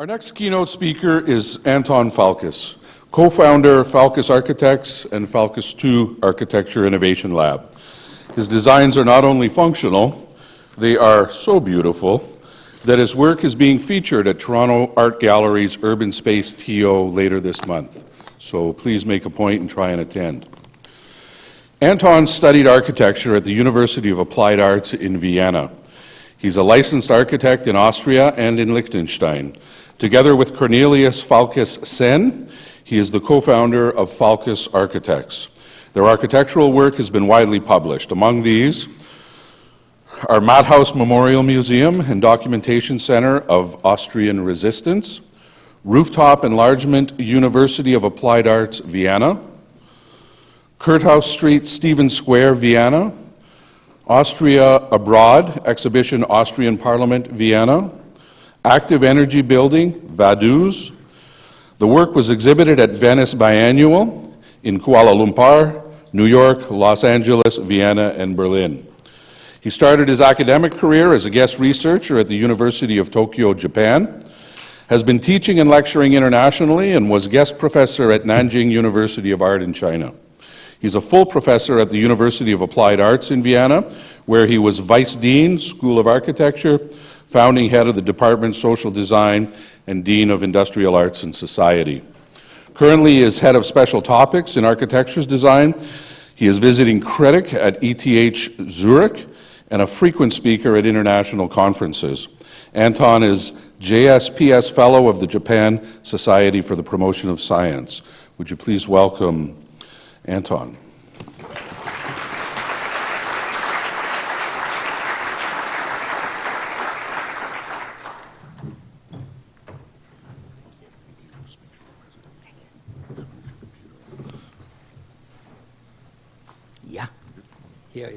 Our next keynote speaker is Anton Falkeis, co-founder of Falkeis Architects and Falkeis II Architecture Innovation Lab. His designs are not only functional, they are so beautiful that his work is being featured at Toronto Art Gallery's Urban Space TO later this month. So please make a point and try and attend. Anton studied architecture at the University of Applied Arts in Vienna. He's a licensed architect in Austria and in Liechtenstein. Together with Cornelius Falkeis Sen, he is the co-founder of Falkeis Architects. Their architectural work has been widely published. Among these are Madhouse Memorial Museum and Documentation Center of Austrian Resistance, Rooftop Enlargement University of Applied Arts, Vienna, Kurthaus Street, Stephen Square, Vienna, Austria Abroad, Exhibition Austrian Parliament, Vienna, Active Energy Building, Vaduz. The work was exhibited at Venice Biennial in Kuala Lumpur, New York, Los Angeles, Vienna, and Berlin. He started his academic career as a guest researcher at the University of Tokyo, Japan, has been teaching and lecturing internationally, and was guest professor at Nanjing University of Art in China. He's a full professor at the University of Applied Arts in Vienna, where he was Vice Dean, School of Architecture, founding head of the Department Social Design, and Dean of Industrial Arts and Society. Currently, he is head of special topics in architecture's design. He is visiting critic at ETH Zurich and a frequent speaker at international conferences. Anton is JSPS Fellow of the Japan Society for the Promotion of Science. Would you please welcome Anton? Here.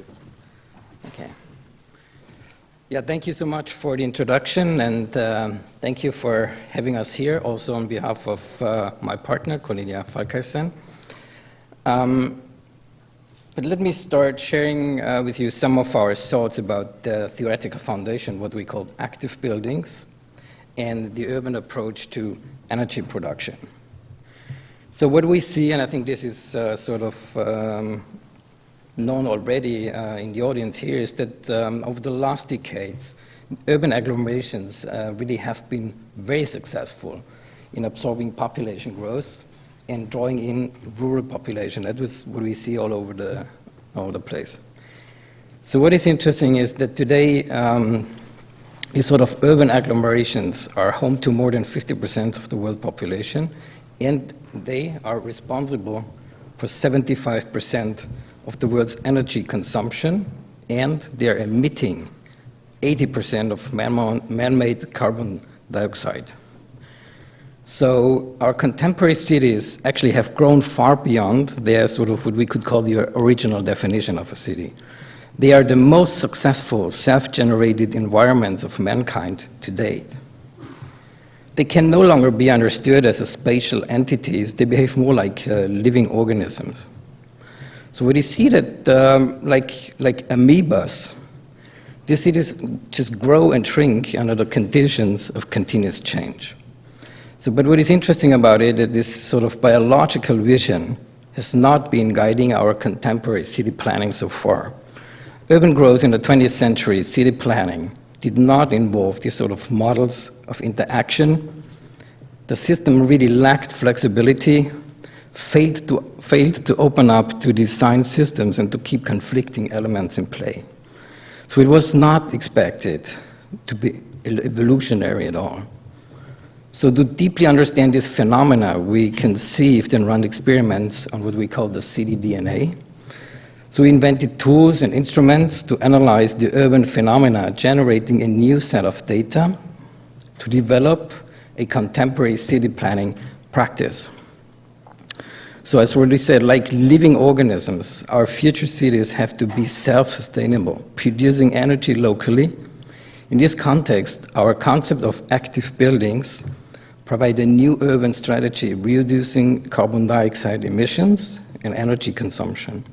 Okay. Yeah, thank you so much for the introduction, and thank you for having us here, also on behalf of my partner, Cornelia Falkeis. But let me start sharing with you some of our thoughts about the theoretical foundation, what we call active buildings, and the urban approach to energy production. So what we see, and I think this is sort of known already in the audience here, is that over the last decades, urban agglomerations really have been very successful in absorbing population growth and drawing in rural population. That was what we see all over the place. So what is interesting is that today, these sort of urban agglomerations are home to more than 50% of the world population, and they are responsible for 75% of the world's energy consumption, and they're emitting 80% of man-made carbon dioxide. So our contemporary cities actually have grown far beyond their sort of what we could call the original definition of a city. They are the most successful self-generated environments of mankind to date. They can no longer be understood as spatial entities. They behave more like living organisms. So we see that like amoebas, these cities just grow and shrink under the conditions of continuous change. So, but what is interesting about it is that this sort of biological vision has not been guiding our contemporary city planning so far. Urban growth in the 20th century city planning did not involve these sort of models of interaction. The system really lacked flexibility, failed to open up to design systems and to keep conflicting elements in play. So it was not expected to be evolutionary at all. So to deeply understand this phenomena, we conceived and ran experiments on what we call the city DNA. So we invented tools and instruments to analyze the urban phenomena, generating a new set of data to develop a contemporary city planning practice. So as already said, like living organisms, our future cities have to be self-sustainable, producing energy locally. In this context, our concept of active buildings provide a new urban strategy, reducing carbon dioxide emissions and energy consumption.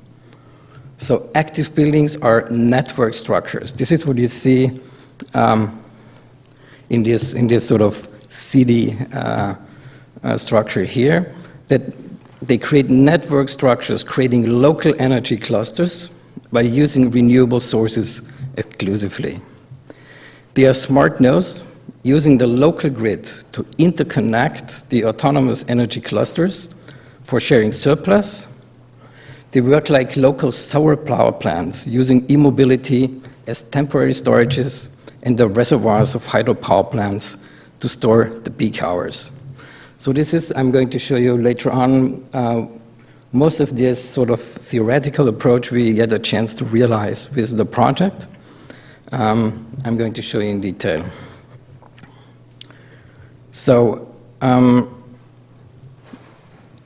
So active buildings are network structures. This is what you see in this sort of city structure here, that they create network structures creating local energy clusters by using renewable sources exclusively. They are smart nodes using the local grid to interconnect the autonomous energy clusters for sharing surplus. They work like local solar power plants using e-mobility as temporary storages and the reservoirs of hydropower plants to store the peak hours. So this is, I'm going to show you later on, most of this sort of theoretical approach we get a chance to realize with the project. I'm going to show you in detail. So,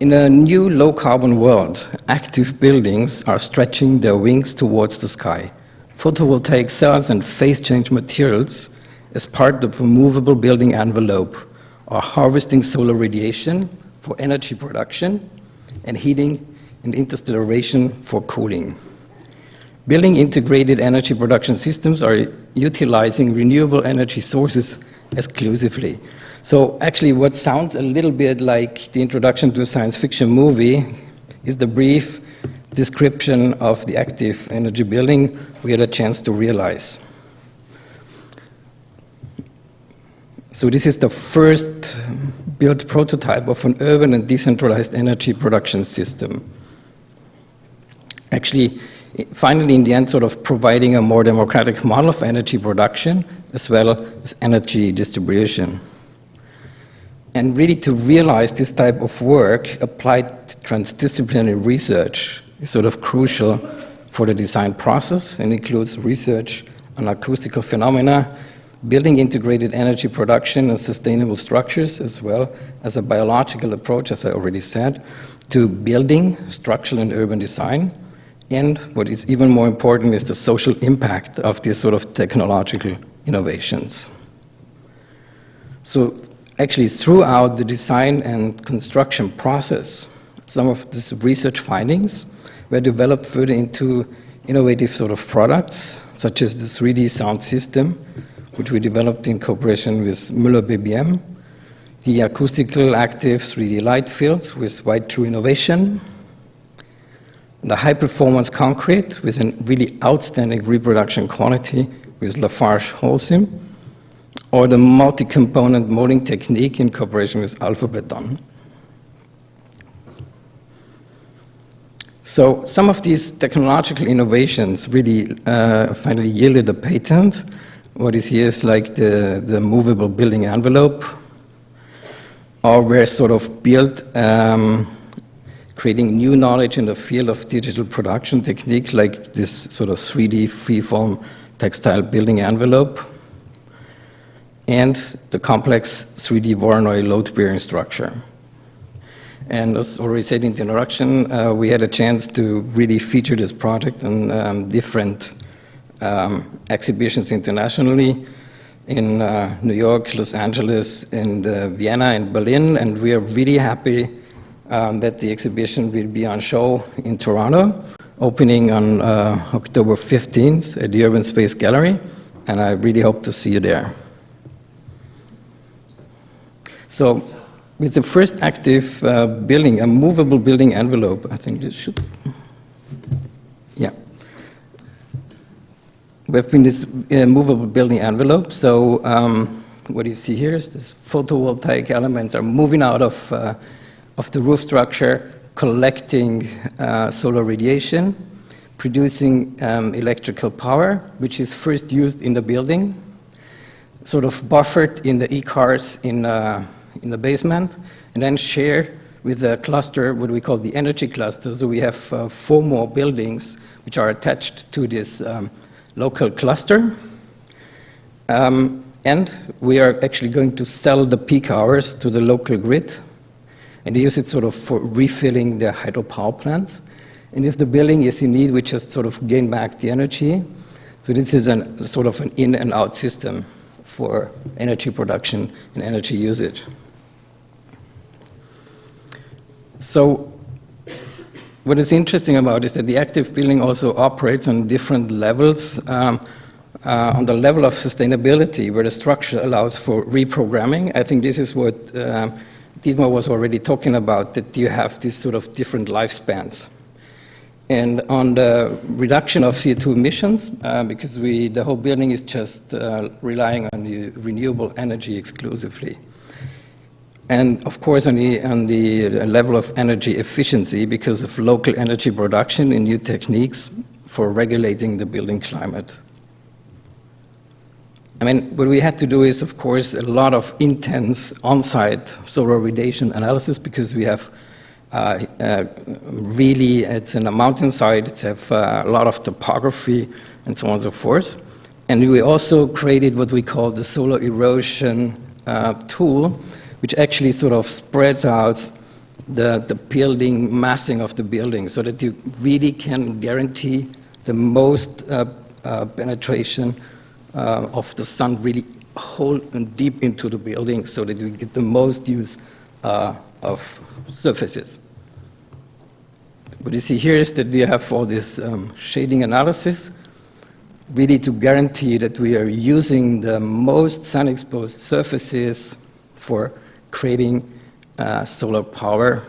in a new low-carbon world, active buildings are stretching their wings towards the sky. Photovoltaic cells and phase-change materials, as part of a movable building envelope, are harvesting solar radiation for energy production and heating and interstellation for cooling. Building integrated energy production systems are utilizing renewable energy sources exclusively. So actually what sounds a little bit like the introduction to a science fiction movie is the brief description of the active energy building we had a chance to realize. So this is the first built prototype of an urban and decentralized energy production system. Actually, finally, in the end, sort of providing a more democratic model of energy production as well as energy distribution. And really to realize this type of work, applied transdisciplinary research is sort of crucial for the design process and includes research on acoustical phenomena, building integrated energy production and sustainable structures, as well as a biological approach, as I already said, to building, structural and urban design. And what is even more important is the social impact of these sort of technological innovations. So actually, throughout the design and construction process, some of these research findings were developed further into innovative sort of products, such as the 3D sound system, which we developed in cooperation with Müller BBM, the acoustical active 3D light fields with White True Innovation, the high-performance concrete with a really outstanding reproduction quality with Lafarge Holcim, or the multi-component molding technique in cooperation with Alpha Beton. So some of these technological innovations really finally yielded a patent. What is here is like the movable building envelope, or were sort of built creating new knowledge in the field of digital production technique, like this sort of 3D freeform textile building envelope, and the complex 3D Voronoi load-bearing structure. And as already said in the introduction, we had a chance to really feature this project in different exhibitions internationally, in New York, Los Angeles, and Vienna, and Berlin, and we are really happy that the exhibition will be on show in Toronto, opening on October 15th at the Urban Space Gallery, and I really hope to see you there. So, with the first active building, a movable building envelope, I think this should, yeah. We've been this movable building envelope, so what you see here is this photovoltaic elements are moving out of the roof structure, collecting solar radiation, producing electrical power, which is first used in the building, sort of buffered in the e-cars in the basement, and then shared with a cluster, what we call the energy cluster. So we have 4 more buildings which are attached to this local cluster. And we are actually going to sell the peak hours to the local grid, and they use it sort of for refilling their hydropower plants. And if the building is in need, we just sort of gain back the energy. So this is sort of an in and out system for energy production and energy usage. So what is interesting about it is that the active building also operates on different levels on the level of sustainability, where the structure allows for reprogramming. I think this is what Dietmar was already talking about, that you have these sort of different lifespans. And on the reduction of CO2 emissions, because the whole building is just relying on the renewable energy exclusively. And of course, on the level of energy efficiency, because of local energy production and new techniques for regulating the building climate. I mean, what we had to do is, of course, a lot of intense on-site solar radiation analysis, because we have really, it's in a mountainside, it's have a lot of topography and so on and so forth. And we also created what we call the solar erosion tool, which actually sort of spreads out the building, massing of the building, so that you really can guarantee the most penetration of the sun really whole and deep into the building, so that you get the most use of surfaces. What you see here is that we have all this shading analysis, really to guarantee that we are using the most sun-exposed surfaces for creating solar power.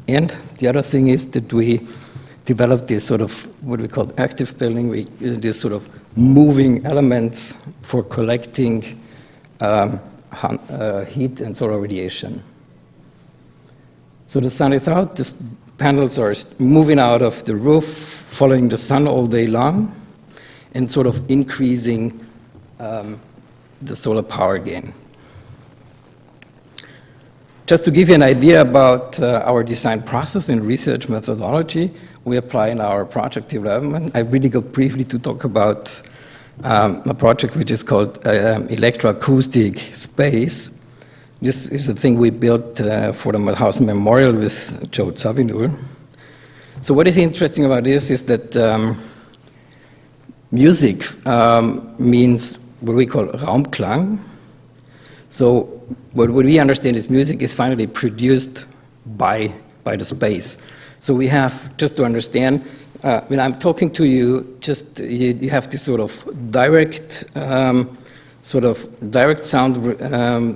And the other thing is that we developed this sort of what we call active building, this sort of moving elements for collecting heat and solar radiation. So the sun is out, the panels are moving out of the roof, following the sun all day long, and sort of increasing the solar power gain. Just to give you an idea about our design process and research methodology we apply in our project development, I really go briefly to talk about a project which is called electroacoustic space. This is a thing we built for the Mauthausen Memorial with Joe Zawinul. So what is interesting about this is that music means what we call Raumklang. So what we understand is music is finally produced by the space. So we have, just to understand, when I'm talking to you, just you have this sort of direct sound,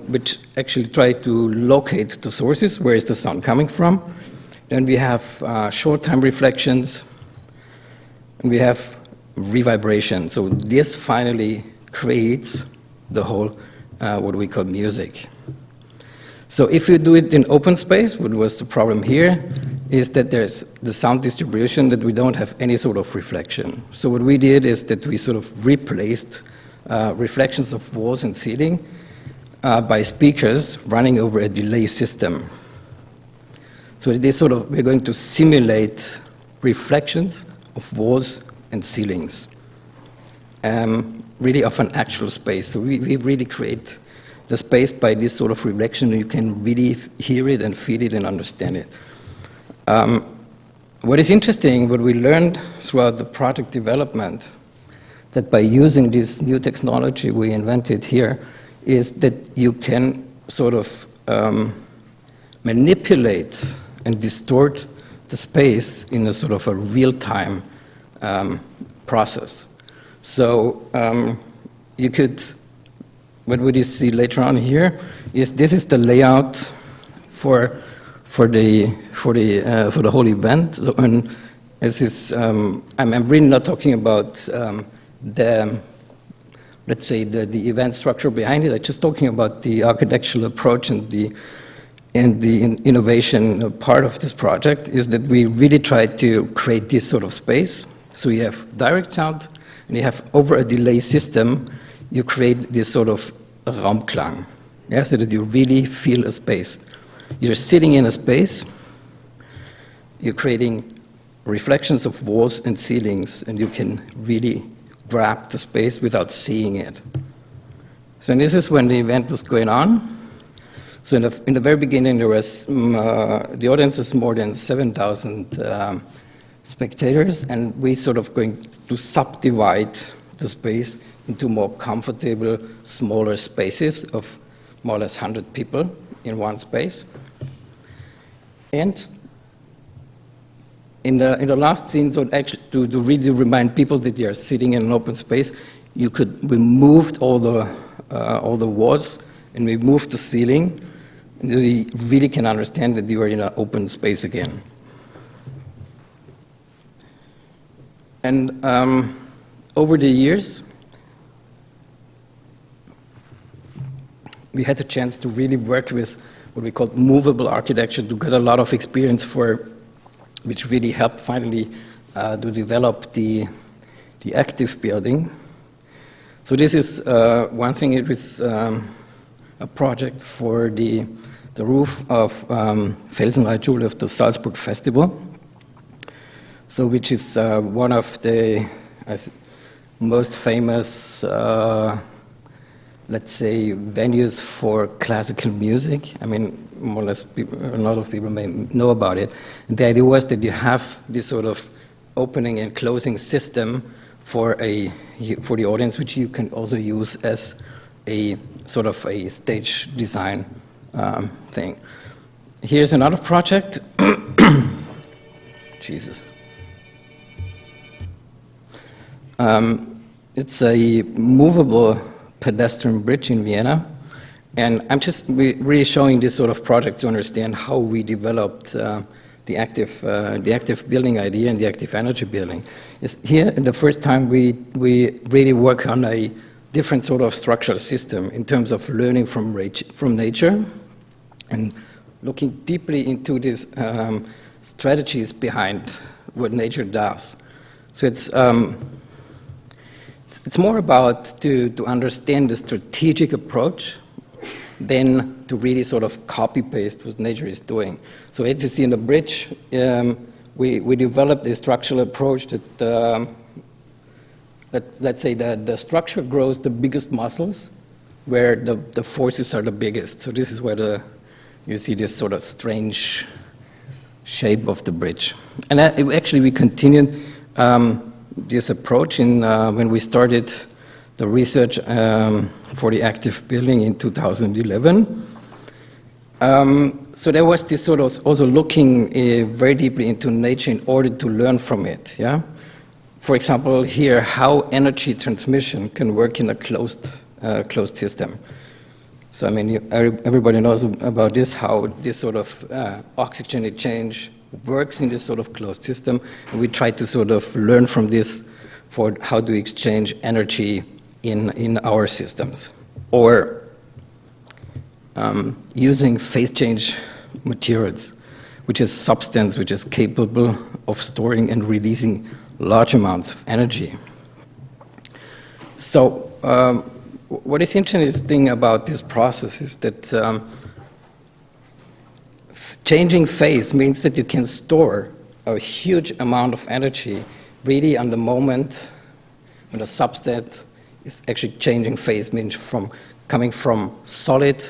which actually try to locate the sources. Where is the sound coming from? Then we have short-time reflections, and we have revibration. So this finally creates the whole what we call music. So if you do it in open space, what was the problem here is that there's the sound distribution, that we don't have any sort of reflection. So what we did is that we sort of replaced reflections of walls and ceiling by speakers running over a delay system. So we're going to simulate reflections of walls and ceilings, really of an actual space. So we really create the space by this sort of reflection. You can really hear it and feel it and understand it. What is interesting, what we learned throughout the project development, that by using this new technology we invented here, is that you can sort of manipulate and distort the space in a sort of a real-time process. So you could, what would you see later on here is this is the layout for the whole event. So, and this is I'm really not talking about let's say the event structure behind it. I'm just talking about the architectural approach and the innovation part of this project is that we really try to create this sort of space. So you have direct sound, and you have over a delay system, you create this sort of Raumklang, yeah, so that you really feel a space. You're sitting in a space, you're creating reflections of walls and ceilings, and you can really grab the space without seeing it. So this is when the event was going on. So in the very beginning, there was the audience was more than 7,000 spectators, and we sort of going to subdivide the space into more comfortable, smaller spaces of more or less 100 people in one space. And in the last scene, so actually to really remind people that they are sitting in an open space, we moved all the walls and we moved the ceiling, and you really can understand that you are in an open space again. And over the years, we had the chance to really work with what we call movable architecture to get a lot of experience which really helped finally to develop the active building. So this is one thing. It was a project for the roof of Felsenreitschule of the Salzburg Festival. So which is one of the most famous, let's say, venues for classical music. I mean, more or less, a lot of people may know about it. And the idea was that you have this sort of opening and closing system for the audience, which you can also use as a sort of a stage design thing. Here's another project. Jesus. It's a movable pedestrian bridge in Vienna, and I'm just really showing this sort of project to understand how we developed the active building idea and the active energy building. Here, the first time we really work on a different sort of structural system in terms of learning from nature and looking deeply into these strategies behind what nature does. So it's more about to understand the strategic approach than to really sort of copy-paste what nature is doing. So as you see in the bridge, we developed a structural approach that, let's say that the structure grows the biggest muscles where the forces are the biggest. So this is where you see this sort of strange shape of the bridge. And actually we continued this approach when we started the research for the active building in 2011. So there was this sort of also looking very deeply into nature in order to learn from it. Yeah, for example, here how energy transmission can work in a closed system. So I mean, everybody knows about this, how this sort of oxygen exchange works in this sort of closed system, and we try to sort of learn from this for how to exchange energy in our systems, or using phase change materials, which is substance which is capable of storing and releasing large amounts of energy. So what is interesting about this process is that changing phase means that you can store a huge amount of energy really on the moment when the substance is actually changing phase, means coming from solid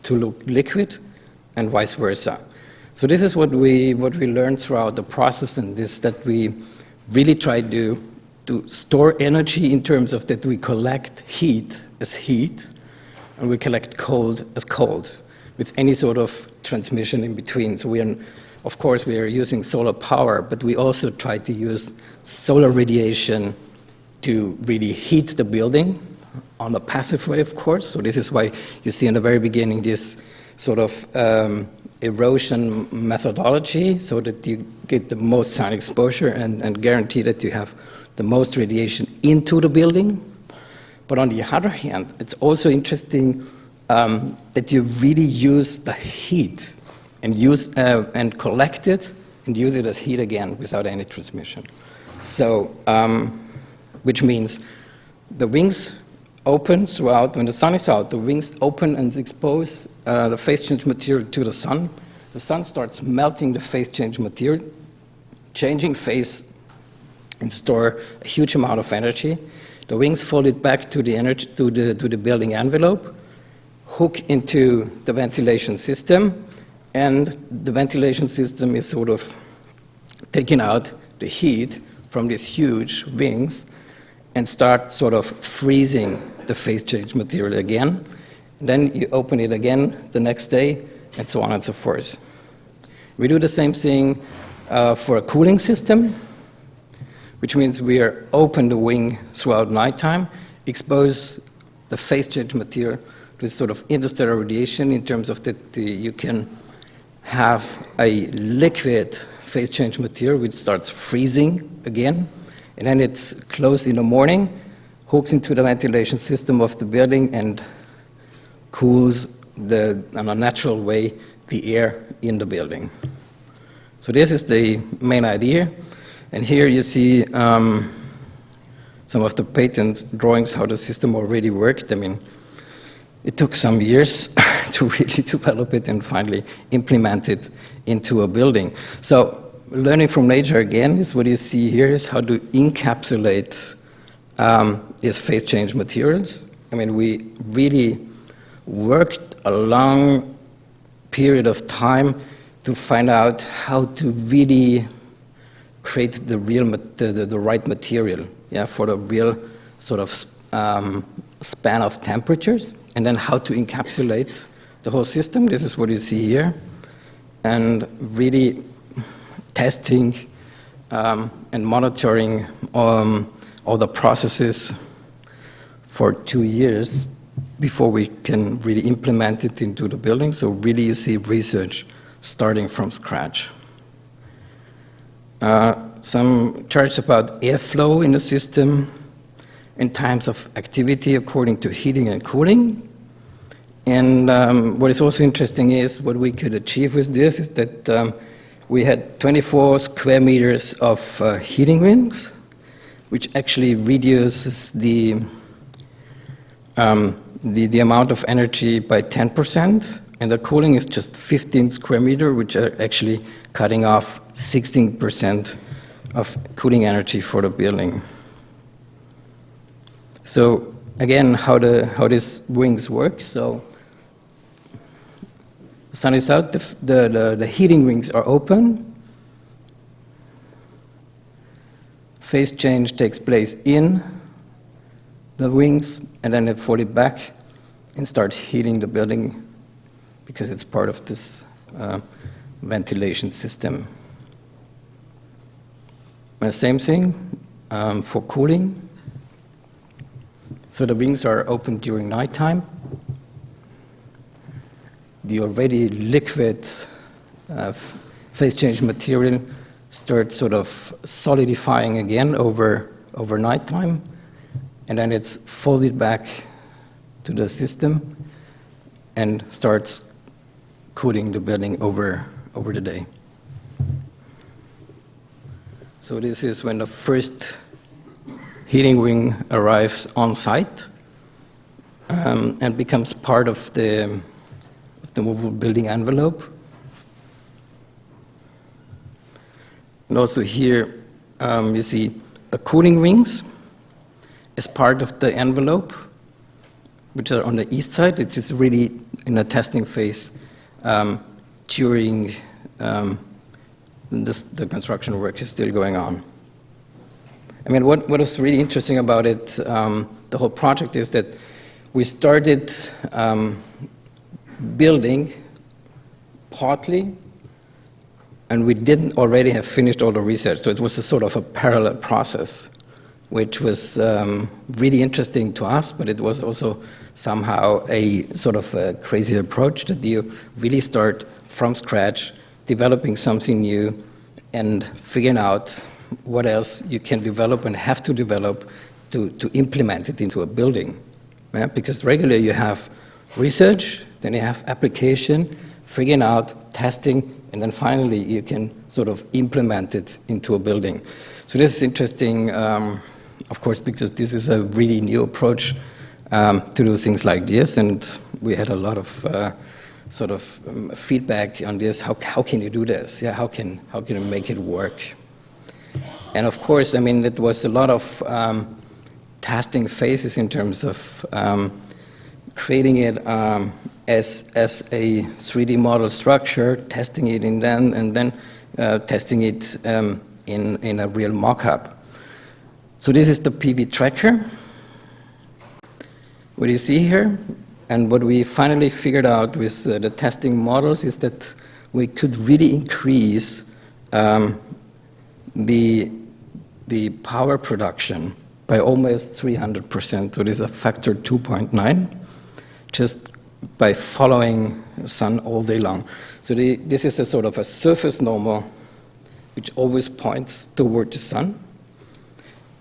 to liquid and vice versa. So this is what we learned throughout the process, and this that we really try to store energy in terms of that we collect heat as heat and we collect cold as cold, with any sort of transmission in between. So of course we are using solar power, but we also try to use solar radiation to really heat the building on the passive way, of course. So this is why you see in the very beginning this sort of erosion methodology, so that you get the most sun exposure and guarantee that you have the most radiation into the building. But on the other hand, it's also interesting that you really use the heat and collect it and use it as heat again without any transmission. So, which means the wings open throughout, when the sun is out, the wings open and expose the phase change material to the sun. The sun starts melting the phase change material, changing phase and store a huge amount of energy. The wings fold it back to the building envelope, hook into the ventilation system, and the ventilation system is sort of taking out the heat from these huge wings and start sort of freezing the phase change material again. Then you open it again the next day, and so on and so forth. We do the same thing for a cooling system, which means we are open the wing throughout nighttime, expose the phase change material to sort of interstellar radiation in terms of that you can have a liquid phase change material which starts freezing again, and then it's closed in the morning, hooks into the ventilation system of the building and cools in a natural way the air in the building. So this is the main idea, and here you see some of the patent drawings how the system already worked. I mean, it took some years to really develop it and finally implement it into a building. So learning from nature again is what you see here is how to encapsulate these phase change materials. I mean, we really worked a long period of time to find out how to really create the right material, yeah, for the real sort of span of temperatures, and then how to encapsulate the whole system. This is what you see here, and really testing and monitoring all the processes for 2 years before we can really implement it into the building. So really you see research starting from scratch. Some charts about airflow in the system in times of activity according to heating and cooling. And what is also interesting is what we could achieve with this is that we had 24 square meters of heating rings, which actually reduces the amount of energy by 10%, and the cooling is just 15 square meter, which are actually cutting off 16% of cooling energy for the building. So again, how these wings work. So the sun is out, the heating rings are open, phase change takes place in the wings, and then they fold it back and start heating the building because it's part of this ventilation system. And same thing for cooling. So the wings are open during nighttime. The already liquid phase change material starts sort of solidifying again over nighttime, and then it's folded back to the system and starts cooling the building over the day. So this is when the first heating wing arrives on site and becomes part of the movable building envelope. And also here you see the cooling rings as part of the envelope, which are on the east side. It is really in a testing phase during the construction work is still going on. I mean, what is really interesting about it, the whole project, is that we started building partly, and we didn't already have finished all the research. So it was a sort of a parallel process, which was really interesting to us, but it was also somehow a sort of a crazy approach that you really start from scratch, developing something new, and figuring out what else you can develop and have to develop to implement it into a building. Yeah? Because regularly you have research, then you have application, figuring out, testing, and then finally you can sort of implement it into a building. So this is interesting, of course, because this is a really new approach to do things like this, and we had a lot of sort of feedback on this. How can you do this? Yeah, how can you make it work? And of course, I mean, it was a lot of testing phases in terms of creating it as a 3D model structure, testing it and then testing it in a real mock-up. So this is the PV tracker. What you see here, and what we finally figured out with the testing models is that we could really increase the power production by almost 300%. So it is a factor 2.9, just by following the sun all day long. So this is a sort of a surface normal which always points toward the sun.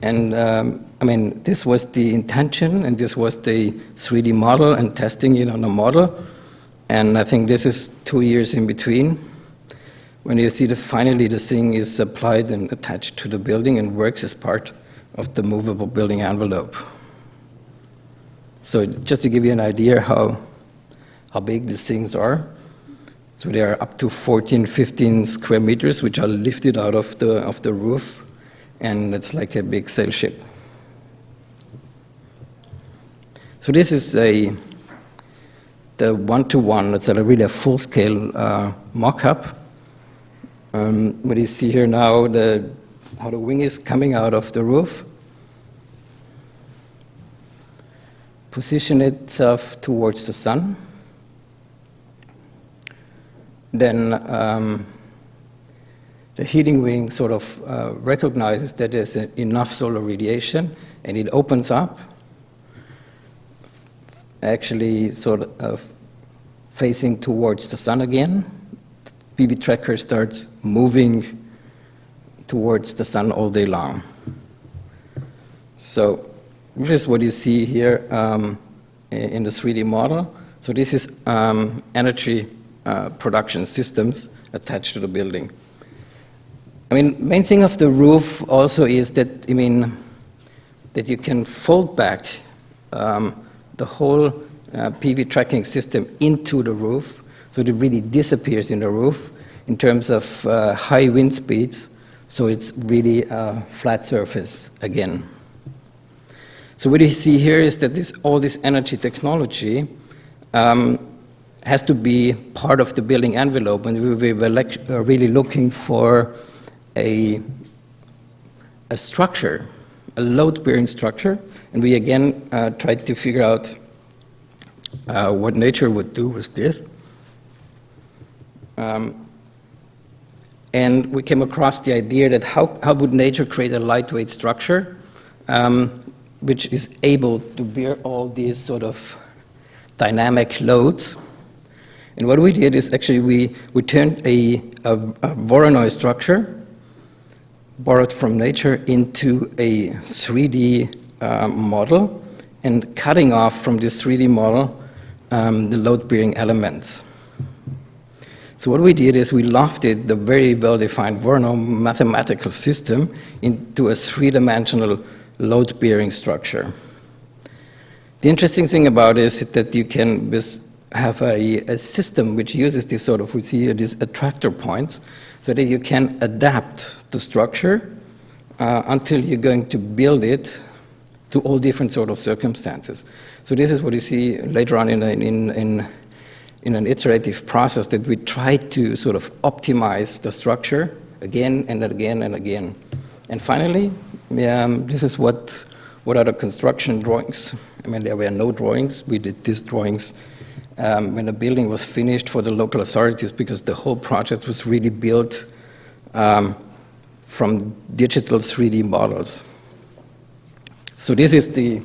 And I mean, this was the intention, and this was the 3D model and testing it on a model. And I think this is 2 years in between, when you see that finally the thing is applied and attached to the building and works as part of the movable building envelope. So just to give you an idea how big these things are. So they are up to 14, 15 square meters, which are lifted out of the roof, and it's like a big sail ship. So this is the one-to-one. It's really a full-scale mock-up. What you see here now, how the wing is coming out of the roof. Position itself towards the sun. Then the heating wing sort of recognizes that there's enough solar radiation, and it opens up, actually sort of facing towards the sun again. The PV tracker starts moving towards the sun all day long. So this is what you see here in the 3D model. So this is energy production systems attached to the building. I mean, main thing of the roof also is that, I mean, that you can fold back the whole PV tracking system into the roof, so it really disappears in the roof in terms of high wind speeds, so it's really a flat surface again. So what you see here is that all this energy technology has to be part of the building envelope, and we were really looking for a structure, a load-bearing structure, and we again tried to figure out what nature would do with this. And we came across the idea that how would nature create a lightweight structure which is able to bear all these sort of dynamic loads. And what we did is actually we turned a Voronoi structure borrowed from nature into a 3D model, and cutting off from this 3D model the load-bearing elements. So what we did is we lofted the very well-defined Voronoi mathematical system into a three-dimensional load-bearing structure. The interesting thing about it is that you can have a system which uses this sort of, we see here, these attractor points, so that you can adapt the structure until you're going to build it to all different sort of circumstances. So this is what you see later on in an iterative process, that we try to sort of optimize the structure again and again and again. And finally, this is what are the construction drawings. I mean, there were no drawings. We did these drawings when the building was finished for the local authorities, because the whole project was really built from digital 3D models. So this is the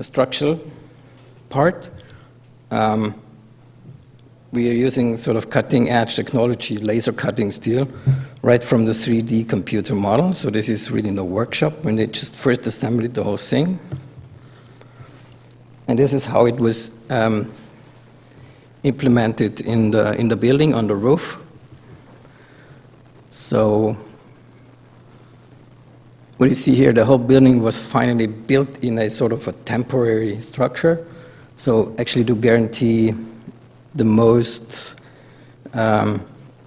structural part. We are using sort of cutting-edge technology, laser cutting steel, right from the 3D computer model. So this is really in the workshop when they just first assembled the whole thing. And this is how it was implemented in the building on the roof. So what you see here, the whole building was finally built in a sort of a temporary structure. So actually to guarantee the most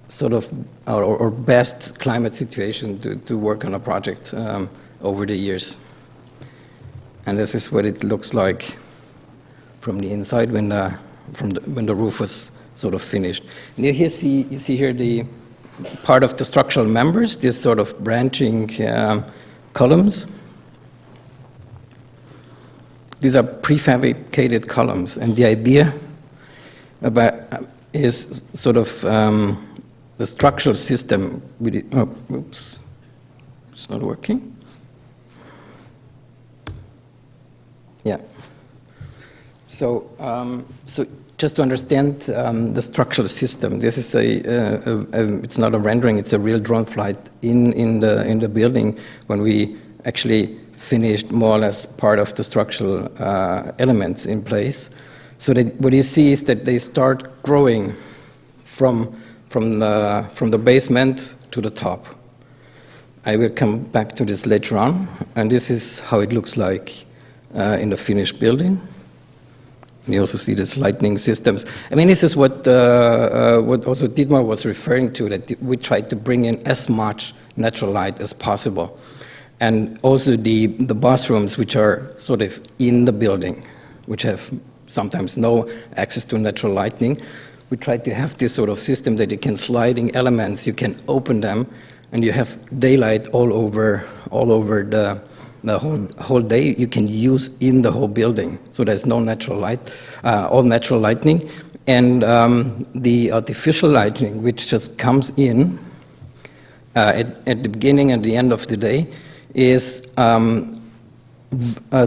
sort of or best climate situation to work on a project over the years. And this is what it looks like from the inside when the roof was sort of finished. And you see here the part of the structural members, this sort of branching columns. These are prefabricated columns, and the idea is sort of the structural system, oops, it's not working. Yeah. So, just to understand the structural system, this is it's not a rendering, it's a real drone flight in the building when we actually finished more or less part of the structural elements in place. So that what you see is that they start growing from the basement to the top. I will come back to this later on, and this is how it looks like in the finished building. You also see these lightning systems. I mean, this is what also Dietmar was referring to, that we tried to bring in as much natural light as possible. And also the bathrooms, which are sort of in the building, which have sometimes no access to natural lighting. We tried to have this sort of system that you can sliding elements, you can open them, and you have daylight all over the whole day you can use in the whole building. So there's no natural light, all natural lighting. And the artificial lighting, which just comes in at the beginning and the end of the day, is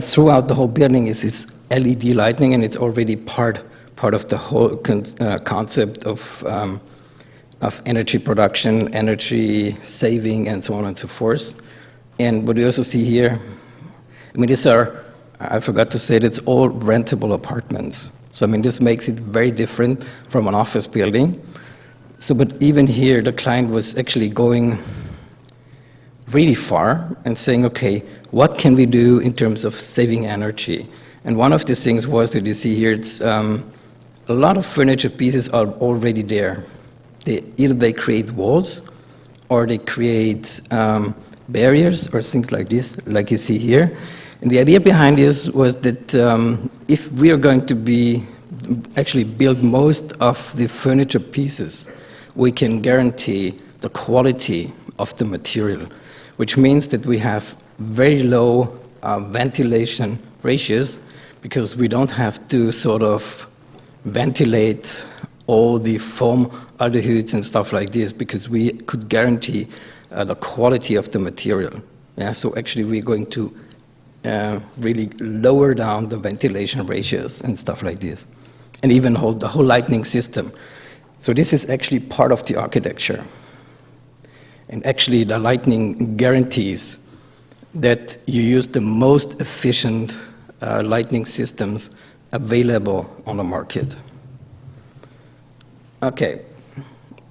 throughout the whole building is this LED lighting, and it's already part of the whole concept of energy production, energy saving, and so on and so forth. And what you also see here, I mean, these are, I forgot to say, it's all rentable apartments. So, I mean, this makes it very different from an office building. So, but even here, the client was actually going really far and saying, okay, what can we do in terms of saving energy? And one of these things was that you see here, it's a lot of furniture pieces are already there. Either they create walls or they create barriers or things like this, like you see here. And the idea behind this was that if we are going to actually build most of the furniture pieces, we can guarantee the quality of the material, which means that we have very low ventilation ratios, because we don't have to sort of ventilate all the foam aldehydes and stuff like this, because we could guarantee the quality of the material. Yeah, so actually we're going to really lower down the ventilation ratios and stuff like this, and even the whole lighting system. So this is actually part of the architecture. And actually the lighting guarantees that you use the most efficient lighting systems available on the market. Okay,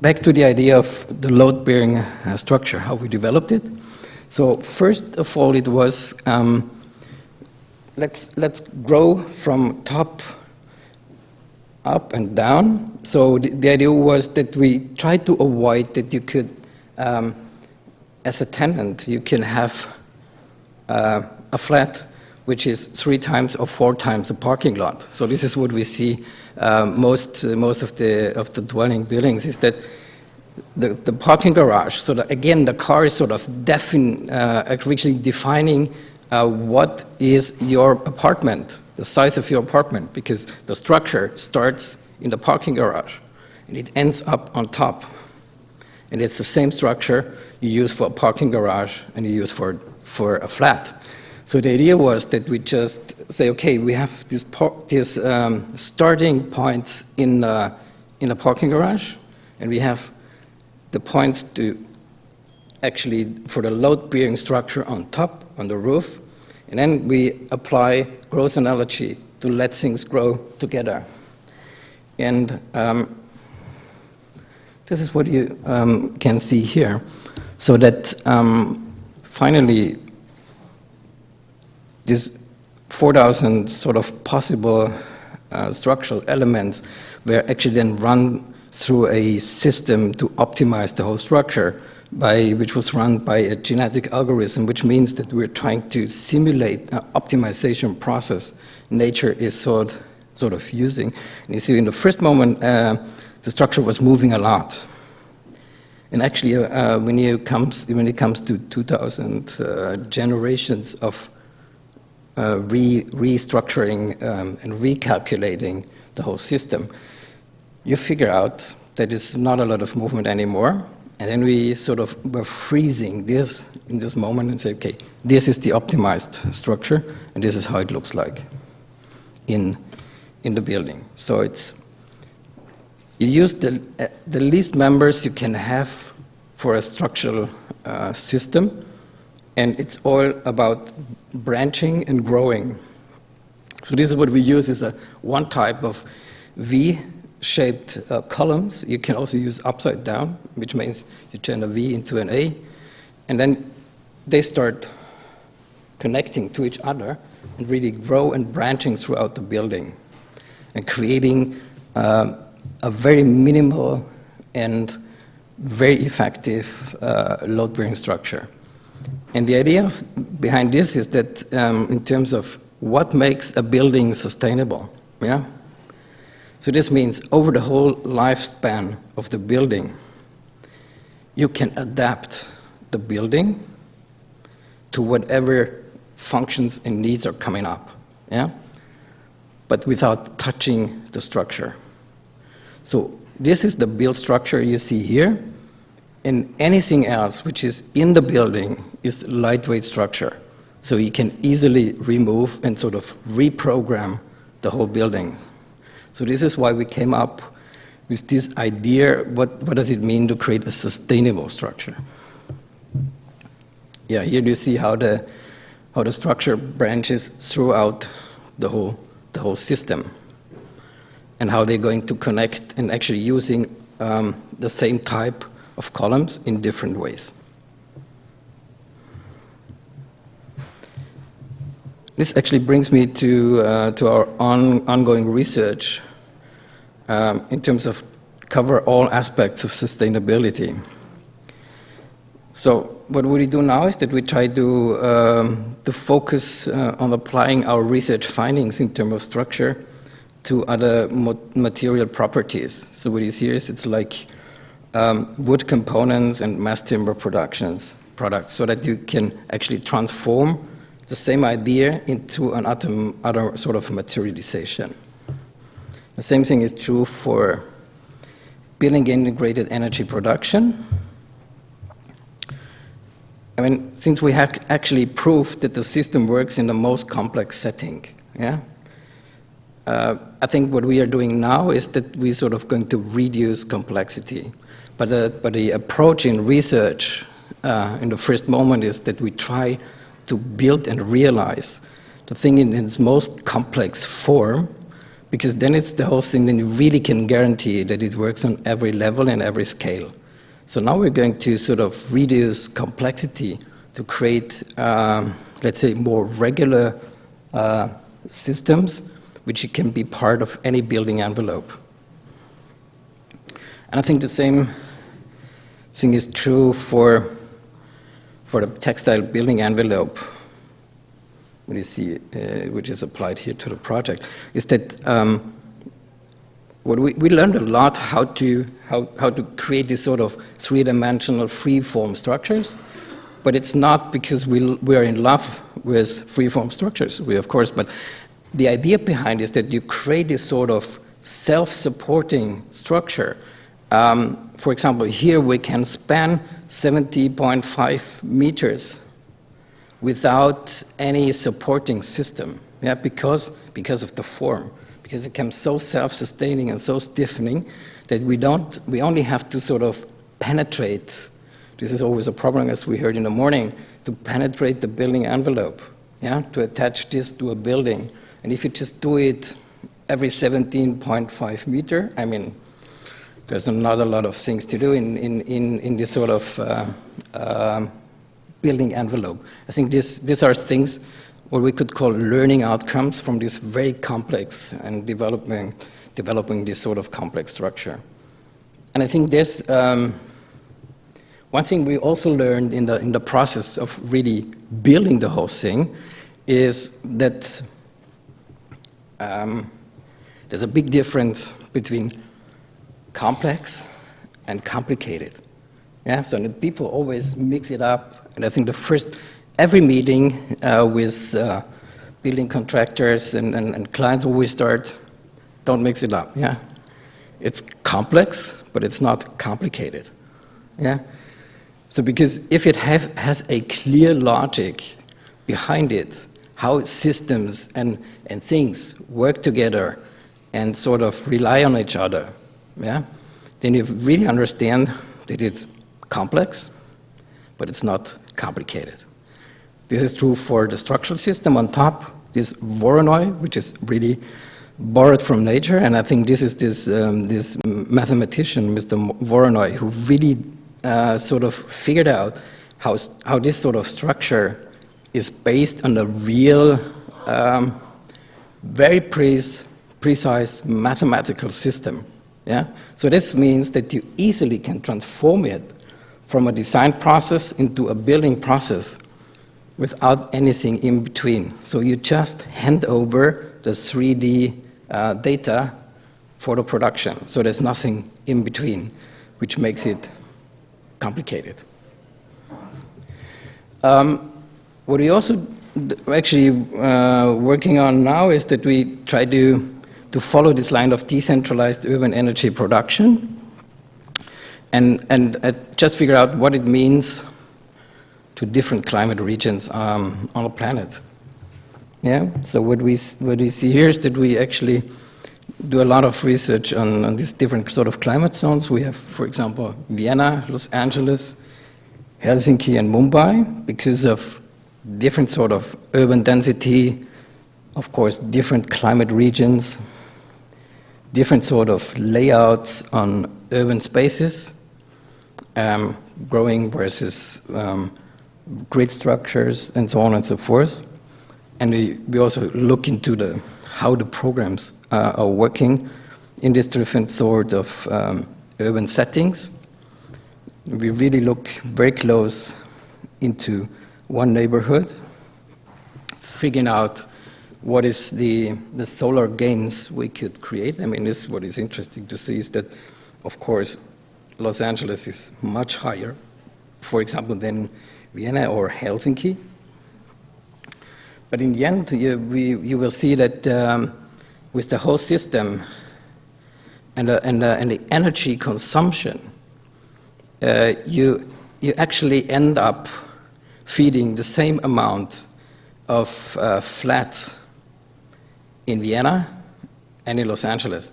back to the idea of the load-bearing structure, how we developed it. So first of all, it was let's grow from top up and down. So the idea was that we tried to avoid that you could, as a tenant, you can have a flat which is 3 times or 4 times a parking lot. So this is what we see most of the dwelling buildings, is that the parking garage. So that, again, the car is sort of actually defining what is your apartment, the size of your apartment, because the structure starts in the parking garage and it ends up on top. And it's the same structure you use for a parking garage and you use for a flat. So the idea was that we just say, okay, we have these starting points in a parking garage, and we have the points to actually for the load-bearing structure on top, on the roof, and then we apply growth analogy to let things grow together. And this is what you can see here. So that finally, these 4,000 sort of possible structural elements were actually then run through a system to optimize the whole structure, which was run by a genetic algorithm, which means that we're trying to simulate an optimization process nature is sort of using. And you see in the first moment, the structure was moving a lot. And actually, when it comes to 2,000 generations of restructuring and recalculating the whole system, you figure out that is not a lot of movement anymore. And then we sort of were freezing this in this moment and say, okay, this is the optimized structure, and this is how it looks like in the building. So it's, you use the least members you can have for a structural system, and it's all about branching and growing. So this is what we use, is one type of V-shaped columns. You can also use upside down, which means you turn a V into an A, and then they start connecting to each other and really grow and branching throughout the building and creating a very minimal and very effective load-bearing structure. And the idea behind this is that in terms of what makes a building sustainable, yeah? So this means over the whole lifespan of the building, you can adapt the building to whatever functions and needs are coming up, yeah? But without touching the structure. So this is the build structure you see here, and anything else which is in the building is lightweight structure. So you can easily remove and sort of reprogram the whole building. So this is why we came up with this idea, what does it mean to create a sustainable structure? Yeah, here you see how the structure branches throughout the whole system, and how they're going to connect and actually using the same type of columns in different ways. This actually brings me to our ongoing research in terms of cover all aspects of sustainability. So what we do now is that we try to focus on applying our research findings in terms of structure to other material properties. So what you see is it's like wood components and mass timber products, so that you can actually transform the same idea into an other sort of materialization. The same thing is true for building integrated energy production. I mean, since we have actually proved that the system works in the most complex setting, yeah? I think what we are doing now is that we're sort of going to reduce complexity. But the approach in research in the first moment is that we try to build and realize the thing in its most complex form, because then it's the whole thing, then you really can guarantee that it works on every level and every scale. So now we're going to sort of reduce complexity to create, let's say, more regular systems which can be part of any building envelope. And I think the same thing is true for the textile building envelope, what you see, which is applied here to the project, is that what we learned a lot how to create this sort of three-dimensional free-form structures, but it's not because we are in love with free-form structures, of course, but the idea behind is that you create this sort of self-supporting structure. For example, here we can span 70.5 meters without any supporting system, yeah, because of the form, because it becomes so self-sustaining and so stiffening that we only have to sort of penetrate. This is always a problem, as we heard in the morning, to penetrate the building envelope, yeah, to attach this to a building. And if you just do it every 17.5 meter, I mean, there's not a lot of things to do in this sort of building envelope. I think these are things what we could call learning outcomes from this very complex and developing this sort of complex structure. And I think there's one thing we also learned in the process of really building the whole thing is that there's a big difference between complex and complicated. Yeah, so people always mix it up, and I think every meeting with building contractors and clients always start, don't mix it up, yeah? It's complex, but it's not complicated. Yeah. So because if it has a clear logic behind it, how systems and things work together and sort of rely on each other, yeah, then you really understand that it's complex, but it's not complicated. This is true for the structural system on top, this Voronoi, which is really borrowed from nature, and I think this is this mathematician, Mr. Voronoi, who really sort of figured out how this sort of structure is based on a real, very precise mathematical system. Yeah? So this means that you easily can transform it from a design process into a building process without anything in between. So you just hand over the 3D data for the production. So there's nothing in between, which makes it complicated. What we also actually working on now is that we try to follow this line of decentralized urban energy production and just figure out what it means to different climate regions on the planet. Yeah. So what we see here is that we actually do a lot of research on these different sort of climate zones. We have, for example, Vienna, Los Angeles, Helsinki, and Mumbai, because of different sort of urban density, of course, different climate regions, different sort of layouts on urban spaces, growing versus grid structures, and so on and so forth. And we also look into how the programs are working in these different sort of urban settings. We really look very close into one neighborhood, figuring out what is the solar gains we could create. I mean, what is interesting to see is that, of course, Los Angeles is much higher, for example, than Vienna or Helsinki. But in the end, you will see that with the whole system and the energy consumption, you actually end up feeding the same amount of flats in Vienna and in Los Angeles.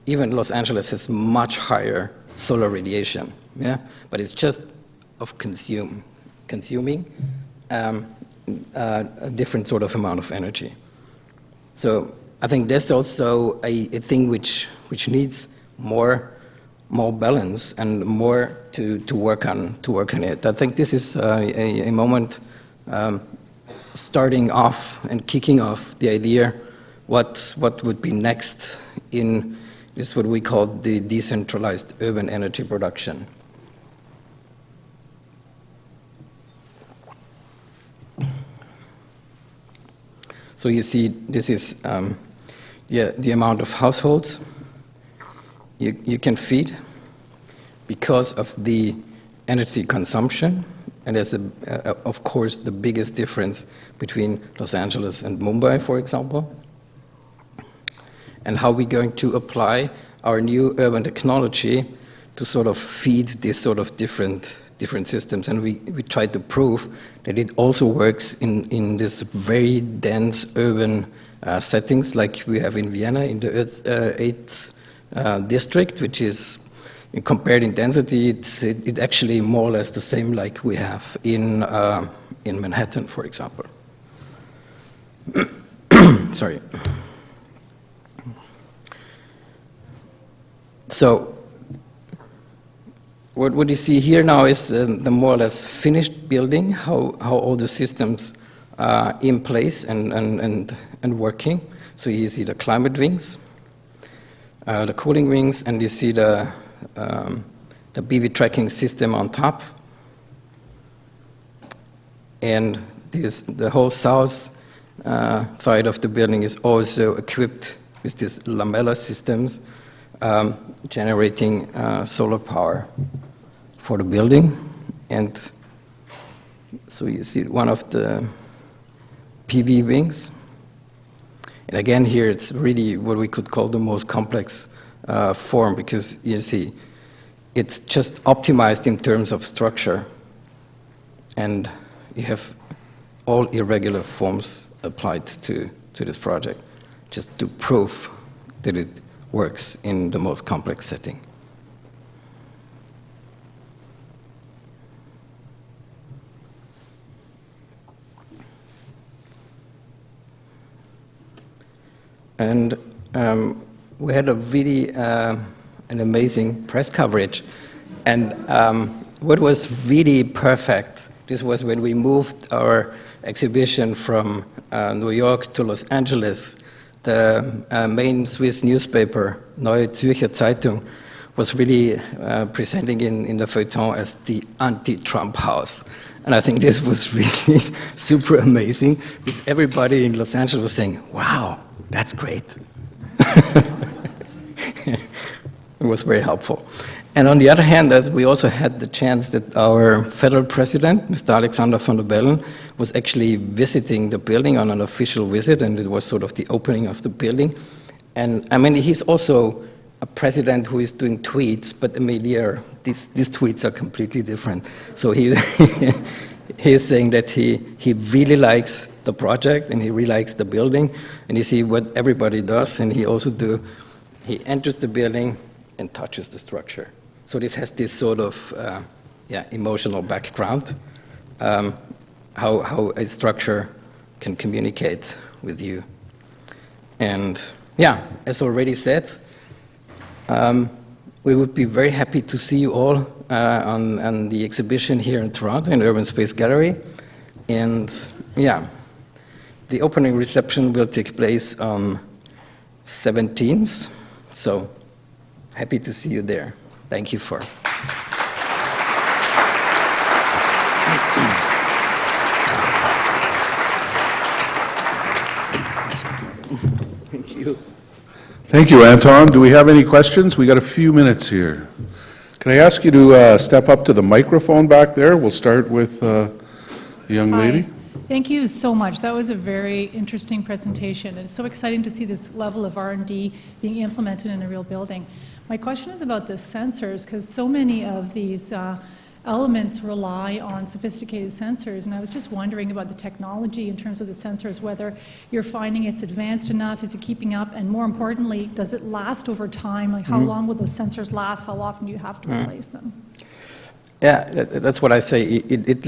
Even Los Angeles has much higher solar radiation, yeah? But it's just of consuming a different sort of amount of energy. So I think there's also a thing which needs more balance and more to work on it. I think this is a moment starting off and kicking off the idea what would be next in this what we call the decentralized urban energy production. So you see, this is the amount of households you can feed because of the energy consumption. And there's, of course, the biggest difference between Los Angeles and Mumbai, for example. And how we're going to apply our new urban technology to sort of feed these sort of different systems. And we try to prove that it also works in this very dense urban settings like we have in Vienna in the 8th district, which is, compared in density, it's actually more or less the same like we have in Manhattan, for example. Sorry. So what you see here now is the more or less finished building, how all the systems are in place and working. So you see the climate wings, the cooling wings, and you see the PV tracking system on top. And the whole south side of the building is also equipped with these lamella systems generating solar power for the building. And so you see one of the PV wings. And again, here it's really what we could call the most complex form, because you see, it's just optimized in terms of structure, and you have all irregular forms applied to this project, just to prove that it works in the most complex setting. And we had a really an amazing press coverage. And what was really perfect, this was when we moved our exhibition from New York to Los Angeles. The main Swiss newspaper, Neue Zürcher Zeitung, was really presenting in the feuilleton as the anti-Trump house. And I think this was really super amazing, because everybody in Los Angeles was saying, wow, that's great. It was very helpful. And on the other hand, that we also had the chance that our federal president, Mr. Alexander von der Bellen, was actually visiting the building on an official visit, and it was sort of the opening of the building. And I mean, he's also a president who is doing tweets, but I mean, these tweets are completely different. So he he's saying that he really likes the project and he really likes the building, and you see what everybody does, and he he enters the building and touches the structure. So this has this sort of emotional background, how a structure can communicate with you. And yeah, as already said, we would be very happy to see you all on the exhibition here in Toronto in Urban Space Gallery. And yeah, the opening reception will take place on 17th. So happy to see you there. Thank you for. Thank you. Thank you, Anton. Do we have any questions? We got a few minutes here. Can I ask you to step up to the microphone back there? We'll start with the young lady. Thank you so much. That was a very interesting presentation. It's so exciting to see this level of R&D being implemented in a real building. My question is about the sensors, because so many of these elements rely on sophisticated sensors, and I was just wondering about the technology in terms of the sensors, whether you're finding it's advanced enough, is it keeping up, and more importantly, does it last over time? Like, how long will those sensors last? How often do you have to replace them? Yeah, that's what I say. It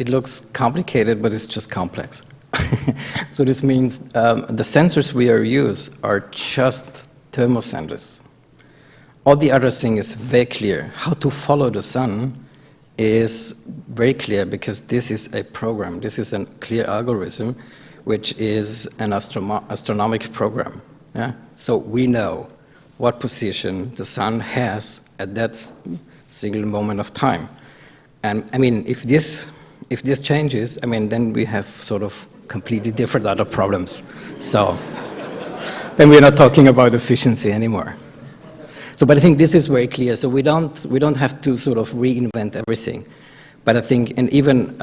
looks complicated, but it's just complex. So this means the sensors we use are just thermosensors. All the other thing is very clear. How to follow the sun is very clear, because this is a program. This is a clear algorithm, which is an astronomical program. Yeah? So we know what position the sun has at that single moment of time. And I mean, if this changes, I mean, then we have sort of completely different other problems. So then we're not talking about efficiency anymore. So, but I think this is very clear. So we don't have to sort of reinvent everything. But I think, and even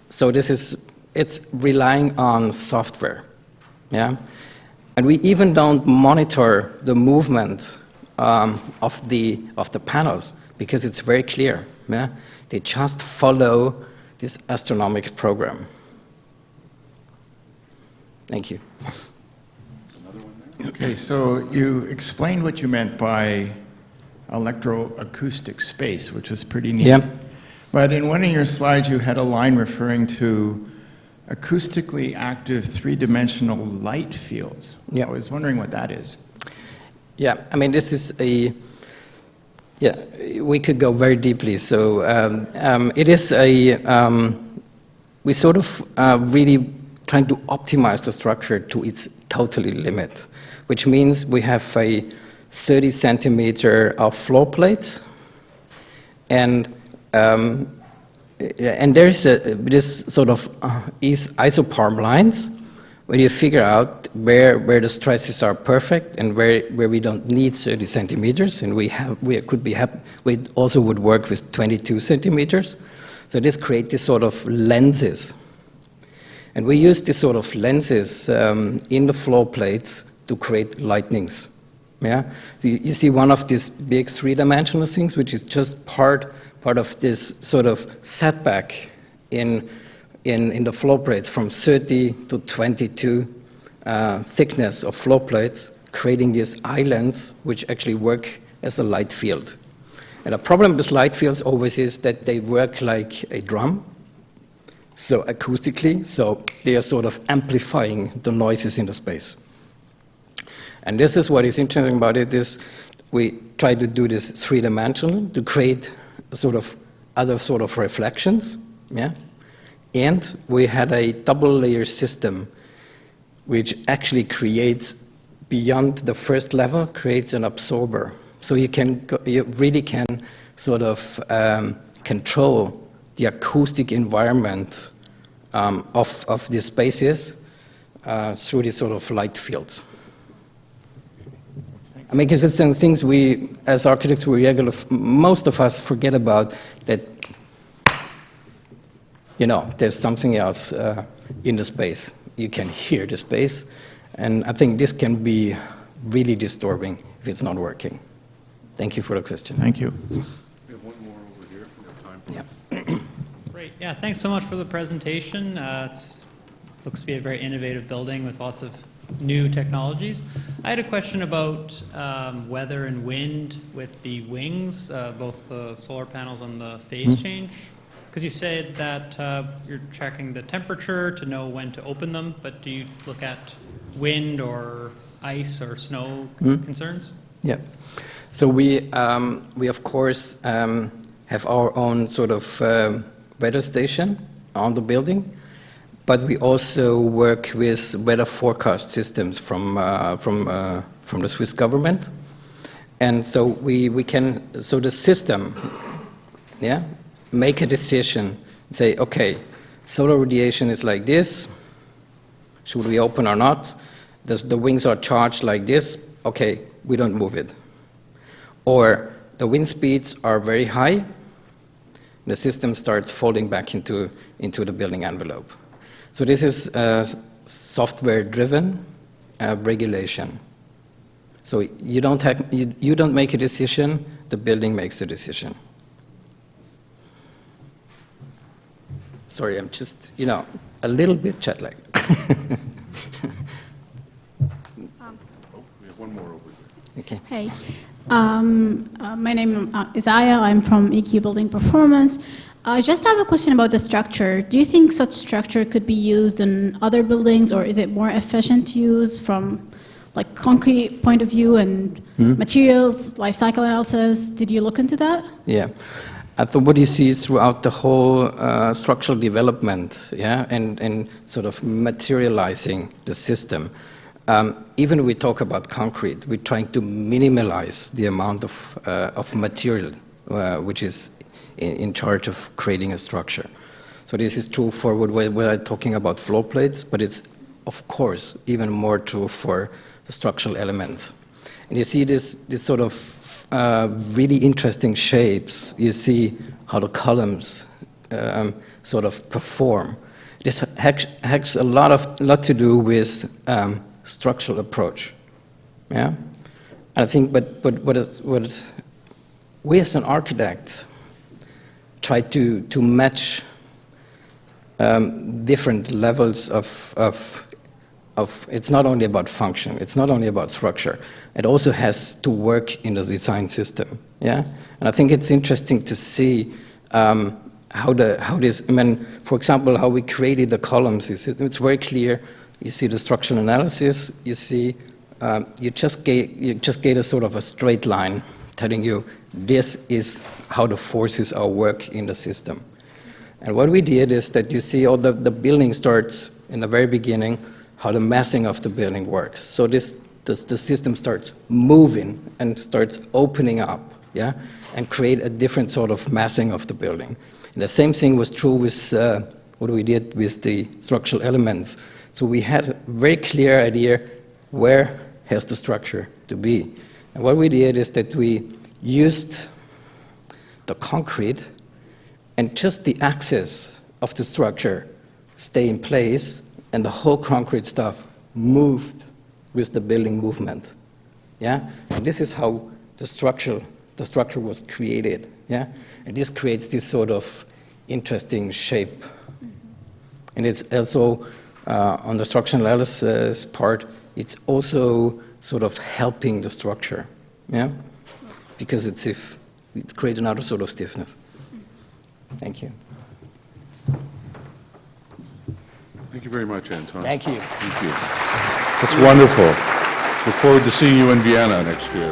so, it's relying on software, yeah. And we even don't monitor the movement of the panels, because it's very clear. Yeah, they just follow this astronomical program. Thank you. Okay, so you explained what you meant by electroacoustic space, which was pretty neat. Yeah. But in one of your slides, you had a line referring to acoustically active three-dimensional light fields. Yeah. I was wondering what that is. Yeah, I mean, this is we could go very deeply. So it is we sort of really trying to optimize the structure to its totally limit, which means we have a 30 centimeter of floor plates, and there's this sort of isoparm lines where you figure out where the stresses are perfect and where we don't need 30 centimeters, and we also would work with 22 centimeters. So this creates this sort of lenses. And we use this sort of lenses in the floor plates to create lightnings. Yeah, so you see one of these big three-dimensional things, which is just part of this sort of setback in the flow plates from 30 to 22 thickness of flow plates, creating these islands which actually work as a light field. And the problem with light fields always is that they work like a drum, so acoustically, so they are sort of amplifying the noises in the space. And this is what is interesting about it, is we try to do this three-dimensional to create sort of other sort of reflections, yeah? And we had a double-layer system which actually creates, beyond the first level, creates an absorber. So you really can sort of control the acoustic environment of these spaces through these sort of light fields. I mean, because it's some things we, as architects, most of us forget about, that, there's something else in the space. You can hear the space, and I think this can be really disturbing if it's not working. Thank you for the question. Thank you. We have one more over here. We have time for Yeah. Great. Yeah, thanks so much for the presentation. It looks to be a very innovative building with lots of new technologies. I had a question about weather and wind with the wings, both the solar panels and the phase change. Because you said that you're checking the temperature to know when to open them, but do you look at wind or ice or snow concerns? Yeah. So we of course have our own sort of weather station on the building, but we also work with weather forecast systems from the Swiss government, and so we can, so the system, yeah, make a decision and say, okay, solar radiation is like this, should we open or not? The wings are charged like this, okay, we don't move it. Or the wind speeds are very high, the system starts folding back into the building envelope. So this is software-driven regulation. So you don't make a decision, the building makes the decision. Sorry, I'm just, a little bit jet lagged. We have one more over there. Okay. Hey, my name is Aya. I'm from EQ Building Performance. I just have a question about the structure. Do you think such structure could be used in other buildings, or is it more efficient to use from like concrete point of view and materials, life cycle analysis? Did you look into that? Yeah. I thought what you see throughout the whole structural development, yeah, and sort of materializing the system. Even we talk about concrete, we're trying to minimalize the amount of material which is in charge of creating a structure. So this is true for what we're talking about floor plates, but it's of course even more true for the structural elements. And you see this sort of really interesting shapes. You see how the columns sort of perform. This has a lot to do with structural approach. Yeah, and I think, but we as an architect try to match different levels of. It's not only about function. It's not only about structure. It also has to work in the design system. Yeah, and I think it's interesting to see how this. I mean, for example, how we created the columns. It's very clear. You see the structural analysis. You see, you just get a sort of a straight line telling you this is how the forces are work in the system. And what we did is that you see all the building starts in the very beginning, how the massing of the building works. So the system starts moving and starts opening up, yeah, and create a different sort of massing of the building. And the same thing was true with what we did with the structural elements. So we had a very clear idea where has the structure to be. And what we did is that we used the concrete and just the axis of the structure stay in place, and the whole concrete stuff moved with the building movement. Yeah, and this is how the structure was created. Yeah, and this creates this sort of interesting shape. And it's also on the structural analysis part, it's also sort of helping the structure. Yeah, because it's creates another sort of stiffness. Thank you. Thank you very much, Anton. Thank you. Thank you. That's wonderful. Look forward to seeing you in Vienna next year.